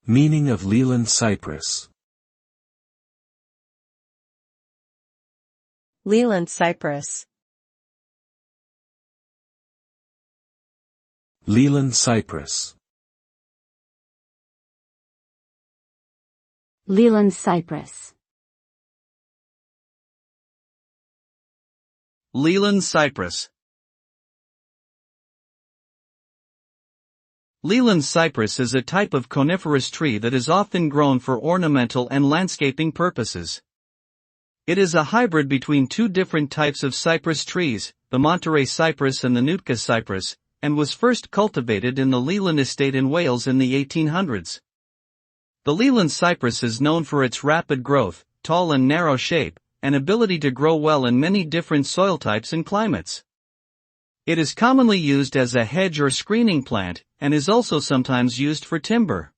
Meaning of Leyland cypress. Leyland cypress. Leyland cypress. Leyland cypress. Leyland cypress. Leyland cypress is a type of coniferous tree that is often grown for ornamental and landscaping purposes. It is a hybrid between two different types of cypress trees, the Monterey cypress and the Nootka cypress, and was first cultivated in the Leyland estate in Wales in the 1800s. The Leyland cypress is known for its rapid growth, tall and narrow shape, and ability to grow well in many different soil types and climates. It is commonly used as a hedge or screening plant, and is also sometimes used for timber.